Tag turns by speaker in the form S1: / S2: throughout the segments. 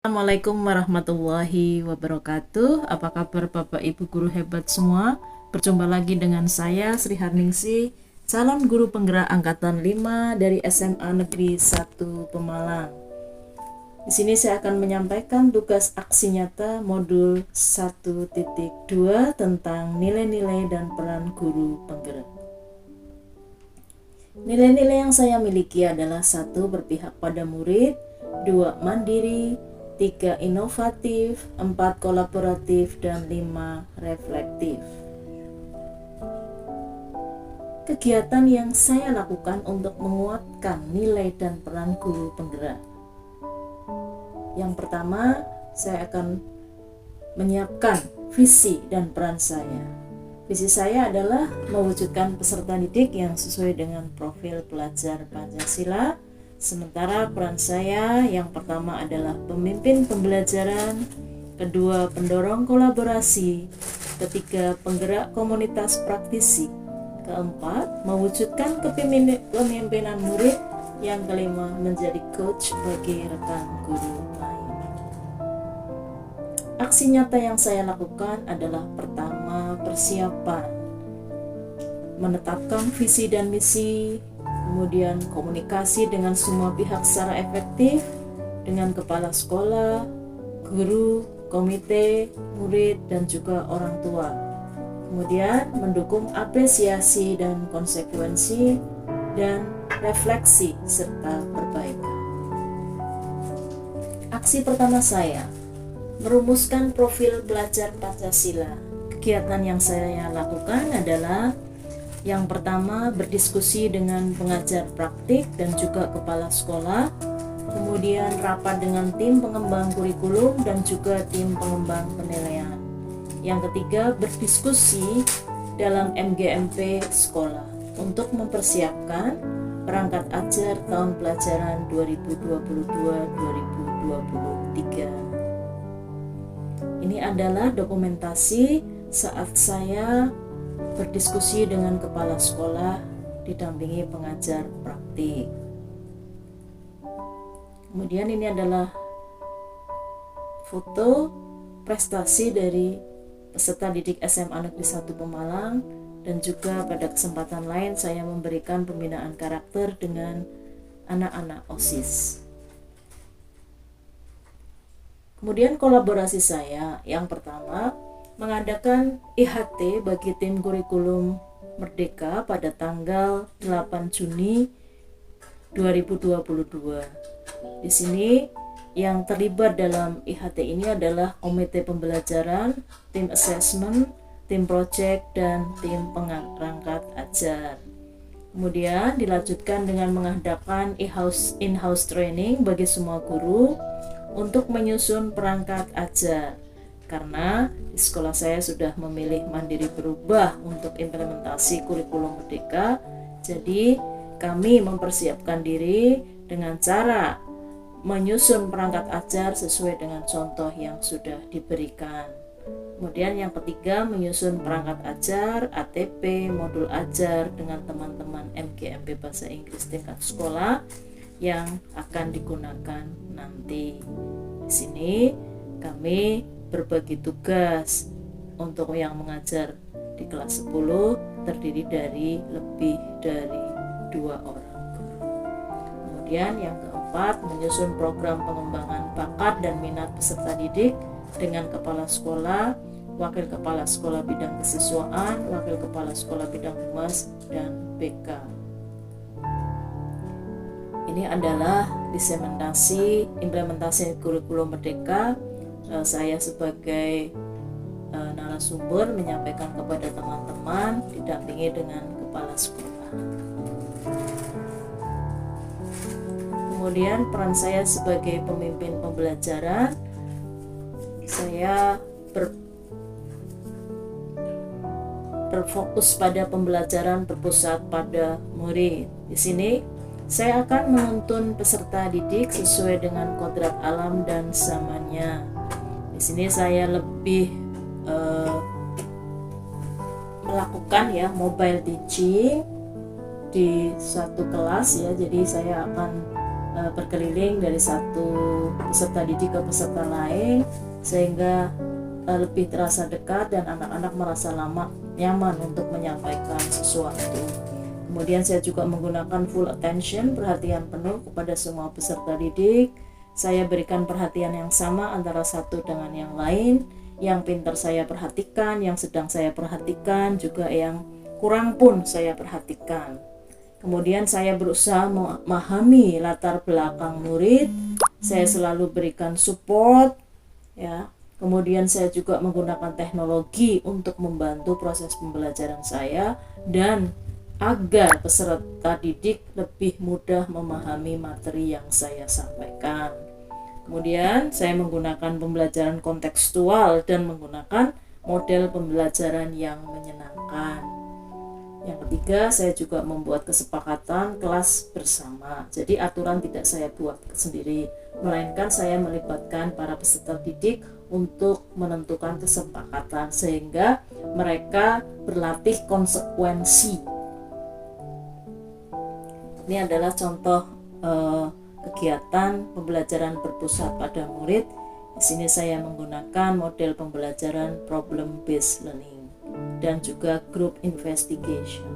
S1: Assalamualaikum warahmatullahi wabarakatuh. Apa kabar Bapak Ibu guru hebat semua? Berjumpa lagi dengan saya Sri Harningsi, calon guru penggerak angkatan 5 dari SMA Negeri 1 Pemalang. Di sini saya akan menyampaikan tugas aksi nyata modul 1.2 tentang nilai-nilai dan peran guru penggerak. Nilai-nilai yang saya miliki adalah 1. Berpihak pada murid, 2. Mandiri, 3. Inovatif, 4. Kolaboratif, dan 5. Reflektif. Kegiatan yang saya lakukan untuk menguatkan nilai dan peran guru penggerak. Yang pertama, saya akan menyiapkan visi dan peran saya. Visi saya adalah mewujudkan peserta didik yang sesuai dengan profil pelajar Pancasila. Sementara peran saya yang pertama adalah pemimpin pembelajaran, kedua pendorong kolaborasi, ketiga penggerak komunitas praktisi, keempat mewujudkan kepemimpinan murid, yang kelima menjadi coach bagi rekan guru lain. Aksi nyata yang saya lakukan adalah pertama persiapan, menetapkan visi dan misi, kemudian komunikasi dengan semua pihak secara efektif, dengan kepala sekolah, guru, komite, murid, dan juga orang tua. Kemudian mendukung apresiasi dan konsekuensi, dan refleksi serta perbaikan. Aksi pertama saya, merumuskan profil pelajar Pancasila. Kegiatan yang saya lakukan adalah yang pertama, berdiskusi dengan pengajar praktik dan juga kepala sekolah, kemudian rapat dengan tim pengembang kurikulum dan juga tim pengembang penilaian. Yang ketiga, berdiskusi dalam MGMP sekolah untuk mempersiapkan perangkat ajar tahun pelajaran 2022-2023. Ini adalah dokumentasi saat saya berdiskusi dengan kepala sekolah didampingi pengajar praktik. Kemudian ini adalah foto prestasi dari peserta didik SMA Negeri 1 Pemalang, dan juga pada kesempatan lain saya memberikan pembinaan karakter dengan anak-anak OSIS. Kemudian kolaborasi saya yang pertama, mengadakan IHT bagi tim kurikulum Merdeka pada tanggal 8 Juni 2022. Di sini yang terlibat dalam IHT ini adalah komite pembelajaran, tim assessment, tim project, dan tim perangkat ajar. Kemudian dilanjutkan dengan mengadakan in-house training bagi semua guru untuk menyusun perangkat ajar. Karena di sekolah saya sudah memilih mandiri berubah untuk implementasi kurikulum Merdeka, jadi kami mempersiapkan diri dengan cara menyusun perangkat ajar sesuai dengan contoh yang sudah diberikan. Kemudian yang ketiga, menyusun perangkat ajar, ATP, modul ajar dengan teman-teman MGMP Bahasa Inggris tingkat sekolah yang akan digunakan nanti. Di sini kami berbagi tugas. Untuk yang mengajar di kelas 10 terdiri dari lebih dari 2 orang guru. Kemudian yang keempat, menyusun program pengembangan bakat dan minat peserta didik dengan kepala sekolah, wakil kepala sekolah bidang kesiswaan, wakil kepala sekolah bidang humas, dan BK. Ini adalah implementasi kurikulum Merdeka. Saya sebagai narasumber menyampaikan kepada teman-teman didampingi dengan kepala sekolah. Kemudian peran saya sebagai pemimpin pembelajaran, saya berfokus pada pembelajaran berpusat pada murid. Di sini saya akan menuntun peserta didik sesuai dengan kodrat alam dan zamannya. Di sini saya lebih melakukan mobile teaching di satu kelas ya. Jadi saya akan berkeliling dari satu peserta didik ke peserta lain, sehingga lebih terasa dekat dan anak-anak merasa nyaman untuk menyampaikan sesuatu. Kemudian saya juga menggunakan full attention, perhatian penuh kepada semua peserta didik. Saya berikan perhatian yang sama antara satu dengan yang lain. Yang pintar saya perhatikan, yang sedang saya perhatikan, juga yang kurang pun saya perhatikan. Kemudian saya berusaha memahami latar belakang murid. Saya selalu berikan support, ya. Kemudian saya juga menggunakan teknologi untuk membantu proses pembelajaran saya dan agar peserta didik lebih mudah memahami materi yang saya sampaikan. Kemudian saya menggunakan pembelajaran kontekstual dan menggunakan model pembelajaran yang menyenangkan. Yang ketiga, saya juga membuat kesepakatan kelas bersama. Jadi aturan tidak saya buat sendiri, melainkan saya melibatkan para peserta didik untuk menentukan kesepakatan sehingga mereka berlatih konsekuensi. Ini adalah contoh kegiatan pembelajaran berpusat pada murid. Di sini saya menggunakan model pembelajaran problem based learning dan juga group investigation.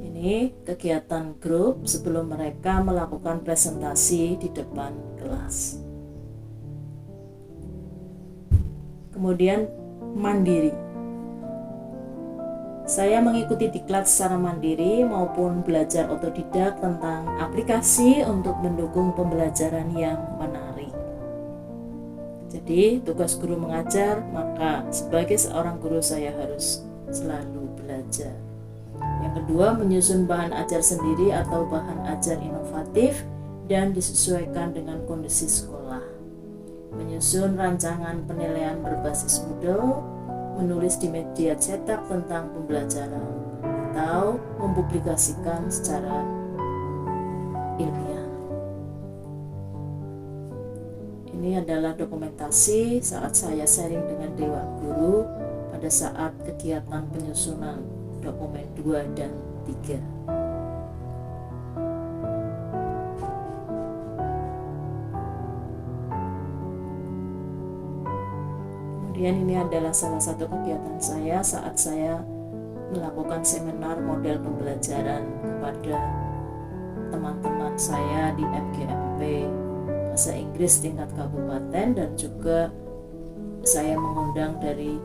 S1: Ini kegiatan grup sebelum mereka melakukan presentasi di depan kelas. Kemudian mandiri. Saya mengikuti diklat secara mandiri maupun belajar otodidak tentang aplikasi untuk mendukung pembelajaran yang menarik. Jadi, tugas guru mengajar, maka sebagai seorang guru saya harus selalu belajar. Yang kedua, menyusun bahan ajar sendiri atau bahan ajar inovatif dan disesuaikan dengan kondisi sekolah. Menyusun rancangan penilaian berbasis Moodle, menulis di media cetak tentang pembelajaran, atau mempublikasikan secara ilmiah. Ini adalah dokumentasi saat saya sharing dengan Dewan Guru pada saat kegiatan penyusunan dokumen 2 dan 3. Kemudian ini adalah salah satu kegiatan saya saat saya melakukan seminar model pembelajaran kepada teman-teman saya di MGMP Bahasa Inggris tingkat kabupaten, dan juga saya mengundang dari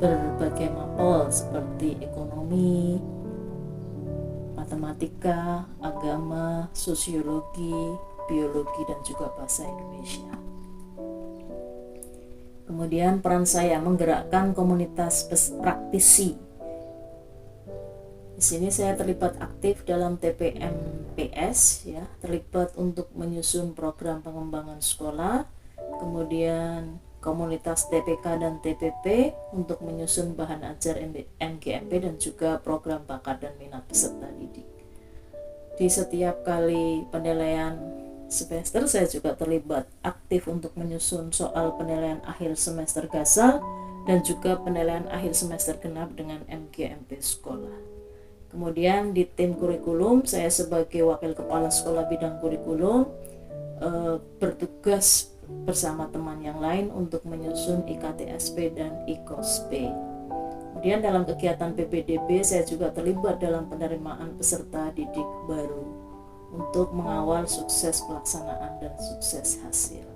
S1: berbagai mapel seperti ekonomi, matematika, agama, sosiologi, biologi, dan juga bahasa Indonesia. Kemudian peran saya menggerakkan komunitas praktisi. Di sini saya terlibat aktif dalam TPMPS, ya, terlibat untuk menyusun program pengembangan sekolah. Kemudian komunitas TPK dan TPP untuk menyusun bahan ajar MGMP dan juga program bakat dan minat peserta didik. Di setiap kali penilaian semester saya juga terlibat aktif untuk menyusun soal penilaian akhir semester gasal dan juga penilaian akhir semester genap dengan MGMP sekolah. Kemudian di tim kurikulum, saya sebagai wakil kepala sekolah bidang kurikulum bertugas bersama teman yang lain untuk menyusun IKTSP dan IKOSP. Kemudian dalam kegiatan PPDB saya juga terlibat dalam penerimaan peserta didik baru untuk mengawal sukses pelaksanaan dan sukses hasil.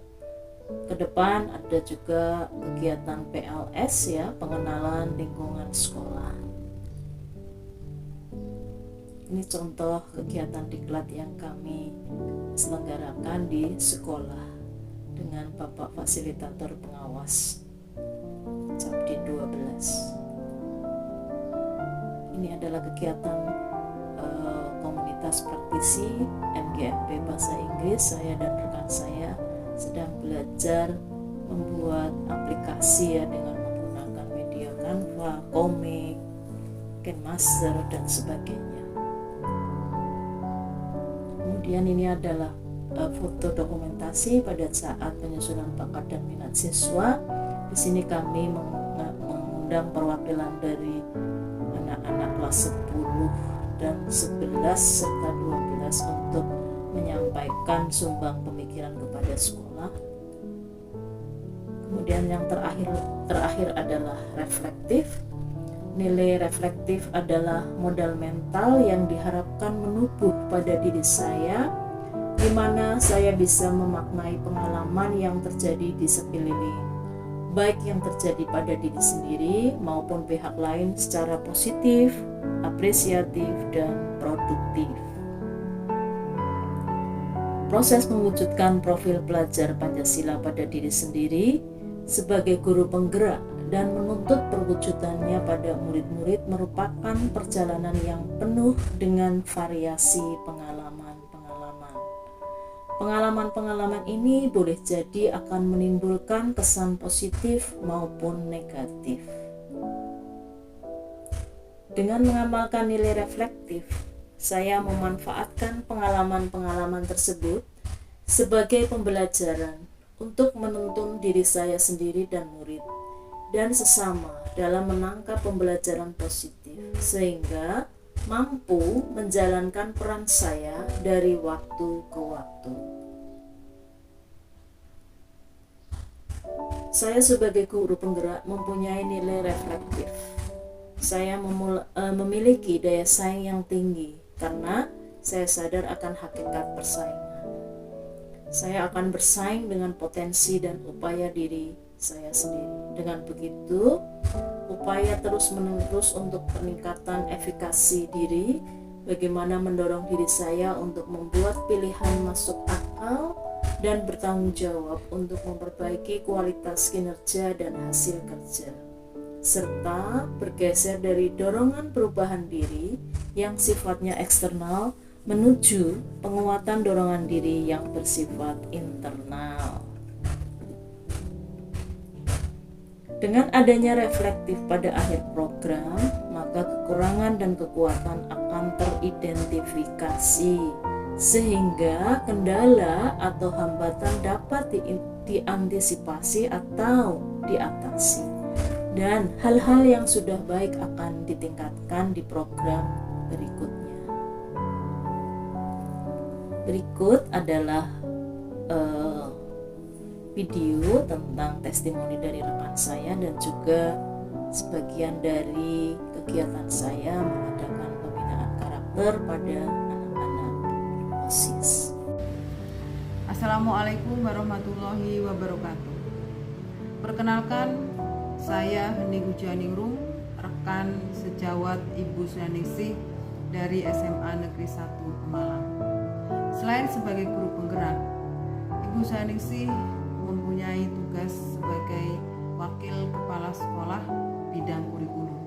S1: Ke depan ada juga kegiatan PLS, ya, pengenalan lingkungan sekolah. Ini contoh kegiatan diklat yang kami selenggarakan di sekolah dengan Bapak Fasilitator Pengawas Capdin 12. Ini adalah kegiatan komunitas praktisi MGMP Bahasa Inggris. Saya dan rekan saya sedang belajar membuat aplikasi, ya, dengan menggunakan media Canva, komik, Kenmaster, dan sebagainya. Kemudian ini adalah foto dokumentasi pada saat penyusunan bakat dan minat siswa. Di sini kami mengundang perwakilan dari anak-anak kelas 10 dan 11 serta 12 untuk menyampaikan sumbang pemikiran kepada sekolah. Kemudian yang terakhir adalah reflektif. Nilai reflektif adalah modal mental yang diharapkan menubuh pada diri saya, di mana saya bisa memaknai pengalaman yang terjadi di sekeliling, baik yang terjadi pada diri sendiri maupun pihak lain secara positif, apresiatif, dan produktif. Proses mewujudkan profil pelajar Pancasila pada diri sendiri sebagai guru penggerak dan menuntut perwujudannya pada murid-murid merupakan perjalanan yang penuh dengan variasi pengalaman-pengalaman. Pengalaman-pengalaman ini boleh jadi akan menimbulkan kesan positif maupun negatif. Dengan mengamalkan nilai reflektif, saya memanfaatkan pengalaman-pengalaman tersebut sebagai pembelajaran untuk menuntun diri saya sendiri dan murid dan sesama dalam menangkap pembelajaran positif, sehingga mampu menjalankan peran saya dari waktu ke waktu. Saya sebagai guru penggerak mempunyai nilai reflektif. Saya memiliki daya saing yang tinggi karena saya sadar akan hakikat persaingan. Saya akan bersaing dengan potensi dan upaya diri saya sendiri. Dengan begitu, upaya terus-menerus untuk peningkatan efikasi diri, bagaimana mendorong diri saya untuk membuat pilihan masuk akal dan bertanggung jawab untuk memperbaiki kualitas kinerja dan hasil kerja, serta bergeser dari dorongan perubahan diri yang sifatnya eksternal menuju penguatan dorongan diri yang bersifat internal. Dengan adanya reflektif pada akhir program, maka kekurangan dan kekuatan akan teridentifikasi, sehingga kendala atau hambatan dapat diantisipasi atau diatasi. Dan hal-hal yang sudah baik akan ditingkatkan di program berikutnya. Berikut adalah video tentang testimoni dari rekan saya dan juga sebagian dari kegiatan saya mengadakan pembinaan karakter pada anak-anak OSIS.
S2: Assalamualaikum warahmatullahi wabarakatuh. Perkenalkan, saya Hening Hujaningrum, rekan sejawat Ibu Sunaningsih dari SMA Negeri 1 Pemalang. Selain sebagai guru penggerak, Ibu Sunaningsih mempunyai tugas sebagai wakil kepala sekolah bidang kurikulum,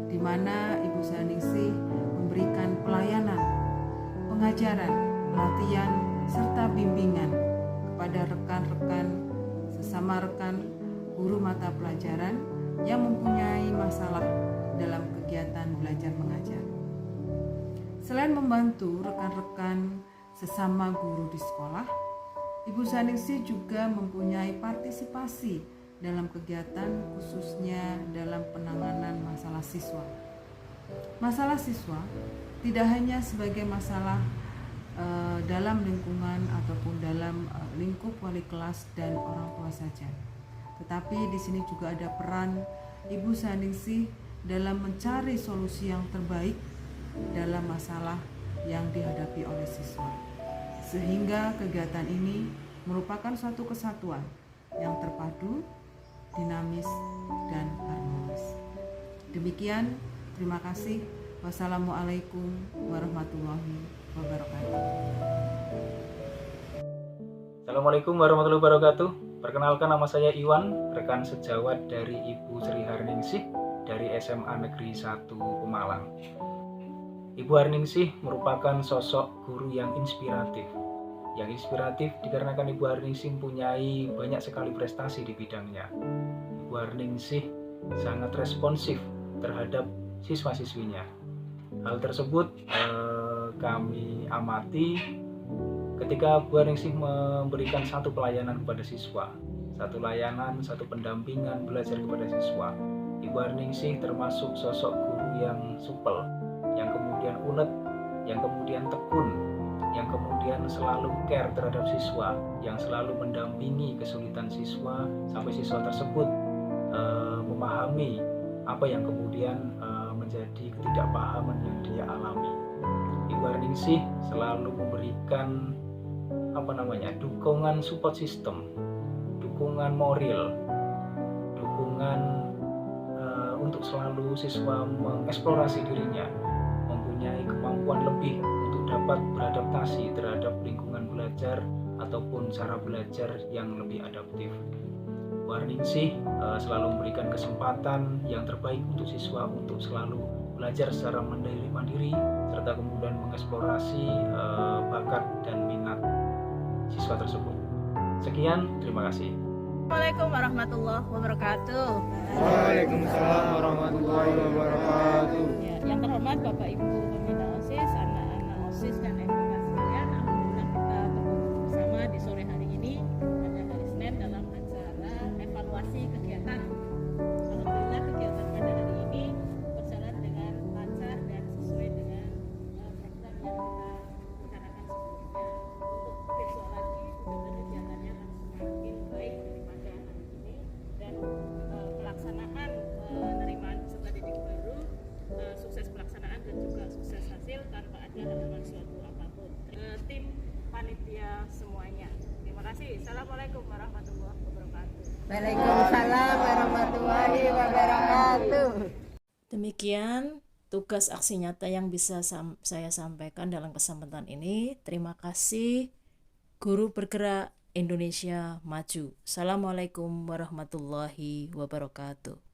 S2: di mana Ibu Sunaningsih memberikan pelayanan, pengajaran, pelatihan, serta bimbingan kepada rekan-rekan sesama rekan guru mata pelajaran yang mempunyai masalah dalam kegiatan belajar mengajar. Selain membantu rekan-rekan sesama guru di sekolah, Ibu Sunaningsih juga mempunyai partisipasi dalam kegiatan khususnya dalam penanganan masalah siswa. Masalah siswa tidak hanya sebagai masalah dalam lingkungan ataupun dalam lingkup wali kelas dan orang tua saja, tetapi di sini juga ada peran Ibu Sunaningsih dalam mencari solusi yang terbaik dalam masalah yang dihadapi oleh siswa, sehingga kegiatan ini merupakan suatu kesatuan yang terpadu, dinamis, dan harmonis. Demikian, terima kasih. Wassalamualaikum warahmatullahi wabarakatuh.
S3: Assalamualaikum warahmatullahi wabarakatuh. Perkenalkan, nama saya Iwan, rekan sejawat dari Ibu Sri Harningsih dari SMA Negeri 1 Pemalang. Ibu Harningsih merupakan sosok guru yang inspiratif. Yang inspiratif dikarenakan Ibu Harningsih mempunyai banyak sekali prestasi di bidangnya. Ibu Harningsih sangat responsif terhadap siswa-siswinya. Hal tersebut kami amati ketika Bu Harningsih memberikan satu pelayanan kepada siswa, satu layanan, satu pendampingan belajar kepada siswa. Ibu Harningsih termasuk sosok guru yang supel, yang kemudian ulet, yang kemudian tekun, yang kemudian selalu care terhadap siswa, yang selalu mendampingi kesulitan siswa sampai siswa tersebut memahami apa yang kemudian menjadi ketidakpahaman yang dia alami. Ibu Arningsih selalu memberikan dukungan support system, dukungan moral, dukungan untuk selalu siswa mengeksplorasi dirinya, mempunyai kemampuan lebih untuk dapat beradaptasi terhadap lingkungan belajar ataupun cara belajar yang lebih adaptif. Bu Arningsih selalu memberikan kesempatan yang terbaik untuk siswa untuk selalu belajar secara mandiri serta kemudian mengeksplorasi bakat dan minat siswa tersebut. Sekian, terima kasih.
S4: Assalamualaikum warahmatullahi wabarakatuh.
S5: Waalaikumsalam warahmatullahi wabarakatuh.
S4: Ya, yang terhormat Bapak Ibu Pembina OSIS, anak-anak OSIS dan FK sekalian, alhamdulillah kita berkumpul bersama di sore hari ini pada hari Senin dalam acara evaluasi kegiatan. Alhamdulillah kegiatan pada hari ini berjalan dengan lancar dan sesuai dengan program yang kita rencanakan sebelumnya. Untuk besok lagi mudah-mudahan kegiatannya akan semakin baik daripada hari ini dan pelaksanaan penerimaan peserta didik baru sukses pelaksanaan dan juga sukses hasil tanpa ada halangan suatu apapun. Tim panitia semuanya. Terima kasih. Assalamualaikum warahmatullahi wabarakatuh.
S2: Waalaikumsalam warahmatullahi wabarakatuh.
S1: Demikian tugas aksi nyata yang bisa saya sampaikan dalam kesempatan ini. Terima kasih. Guru Bergerak Indonesia Maju. Assalamualaikum warahmatullahi wabarakatuh.